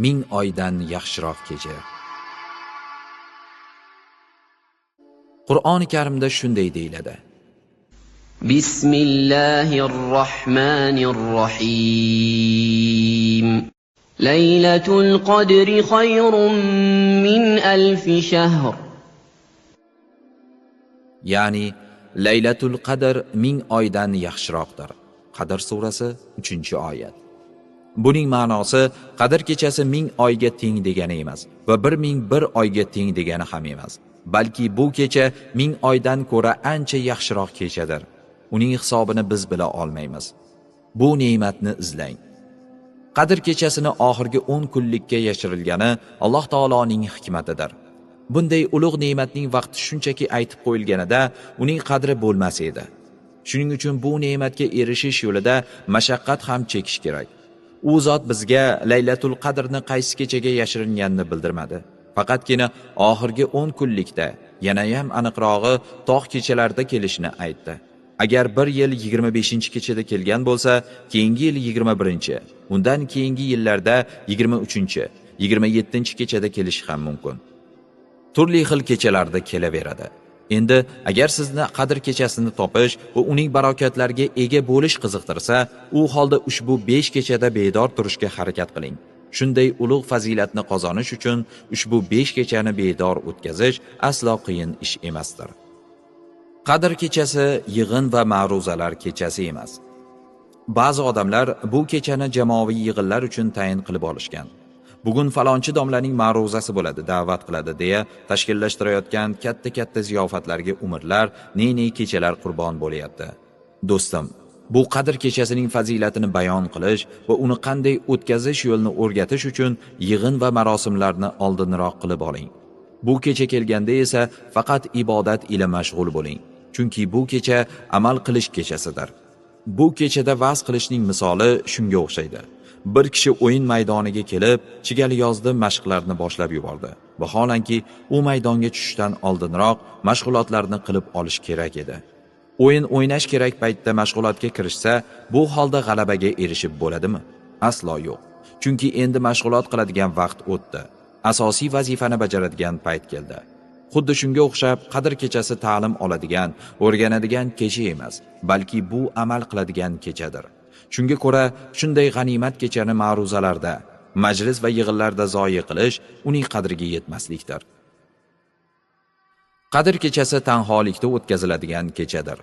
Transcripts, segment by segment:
1000 oydan yaxshiroq kecha. Qur'oni Karimda shunday deyiladi: Bismillahirrohmanirrohim. Laylatul qadri khayrun min alf shahr. Ya'ni Laylatul Qadr 1000 oydan yaxshiroqdir. Qadr surasi 3-oyat. Buning ma'nosi Qadr kechasi 1000 oyga teng degani emas va 1001 oyga teng degani ham emas, balki bu kecha 1000 oydan ko'ra ancha yaxshiroq kechadir. Uning hisobini biz bila olmaymiz. Bu ne'matni izlang. Qadr kechasini oxirgi 10 kunlikka yashirilgani Alloh taoloning hikmatidir. Bunday ulug' ne'matning vaqti shunchaki aytib qo'yilganida uning qadri bo'lmas edi. Shuning uchun bu ne'matga erishish yo'lida mashaqqat ham chekish kerak. U zot bizga Laylatul Qadrni qaysi kechaga yashiringanini bildirmadi. Faqatgina oxirgi 10 kunlikda, yana ham aniqrog'i tog' kechalarda kelishini aytdi. Agar bir yil 25-kechada kelgan bo'lsa, keyingi yil 21-chi, undan keyingi yillarda 23-chi, 27-kechada kelishi ham mumkin. Turli xil kechalarda kelaveradi. Endi agar sizni Qadr kechasini topish va uning barokatlariga ega bo'lish qiziqtirsa, u holda ushbu 5 kechada bedor turishga harakat qiling. Shunday ulug' fazilatni qozonish uchun ushbu 5 kechani bedor o'tkazish aslo qiyin ish emasdir. Qadr kechasi yig'in va ma'ruzalar kechasi emas. Ba'zi odamlar bu kechani jamoaviy yig'inlar uchun tayin qilib olishgan. Bugun falonchi domlaning ma'ruzasi bo'ladi, da'vat qiladi deya tashkillashtirayotgan katta-katta ziyofatlarga umrlar, ne kechalar qurbon bo'lyapti. Do'stim, bu Qadr kechasining fazilatini bayon qilish va uni qanday o'tkazish yo'lini o'rgatish uchun yig'in va marosimlarni oldinroq qilib oling. Bu kecha kelganda esa faqat ibodat ila mashg'ul bo'ling. Chunki bu kecha amal qilish kechasidir. Bu kechada va'z qilishning misoli shunga o'xshaydi. Bir kishi o'yin maydoniga kelib, chigal yozda mashqlarni boshlab yubordi. Vaholanki, u maydonga tushishdan oldinroq mashg'ulotlarni qilib olish kerak edi. O'yin o'ynash kerak paytda mashg'ulotga kirishsa, bu holda g'alabaga erishib bo'ladimi? Aslo yo'q. Chunki endi mashg'ulot qiladigan vaqt o'tdi. Asosiy vazifani bajaradigan payt keldi. Xuddi shunga o'xshab Qadr kechasi ta'lim oladigan, o'rganadigan kecha emas, balki bu amal qiladigan kechadir. Shunga ko'ra, shunday g'animat kechani ma'ruzalarda, majlis va yig'inlarda zoyi qilish uning qadriga yetmaslikdir. Qadr kechasi tanholikda o'tkaziladigan kechadir.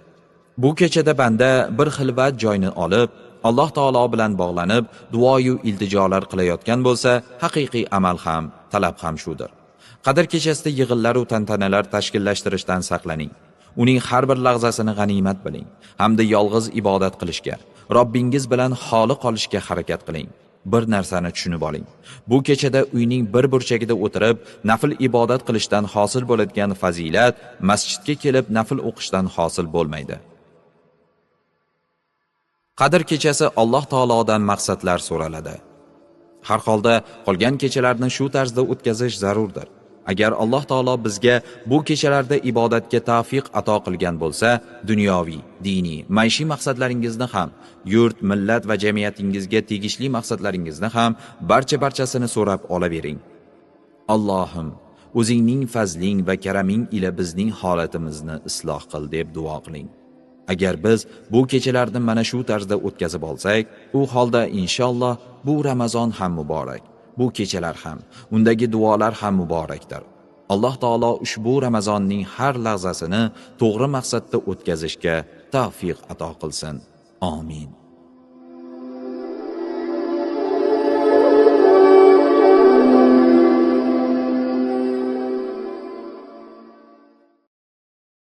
Bu kechada banda bir xilvat joyni olib, Alloh taolo bilan bog'lanib, duo-yu iltijolar qilayotgan bo'lsa, haqiqiy amal ham, talab ham shudir. Qadr kechasida yig'inlar va tantanalar tashkillashtirishdan saqlaning. Uning har bir lahzasini g'animat biling, hamda yolg'iz ibodat qilishga, Robbingiz bilan xoli qolishga harakat qiling. Bir narsani tushunib oling. Bu kechada uyning bir burchagida o'tirib, nafl ibodat qilishdan hosil bo'ladigan fazilat masjidga kelib nafl o'qishdan hosil bo'lmaydi. Qadr kechasi Alloh taolodan maqsadlar so'raladi. Har holda qolgan kechalarni shu tarzda o'tkazish zarurdir. Agar Alloh taolo bizga bu kechalarda ibodatga tavfiq ato qilgan bo'lsa, dunyoviy, diniy, maishiy maqsadlaringizni ham, yurt, millat va jamiyatingizga tegishli maqsadlaringizni ham barchasini so'rab olavering. Allohim, o'zingning fazling va karaming ila bizning holatimizni isloh qil deb duo qiling. Agar biz bu kechalarni mana shu tarzda o'tkazib olsak, u holda inshaalloh bu Ramazon ham muborak. Bu kechalar ham, undagi duolar ham muborakdir. Alloh taolo ushbu Ramazonning har lahzasini to'g'ri maqsadda o'tkazishga tavfiq ato qilsin. Amin.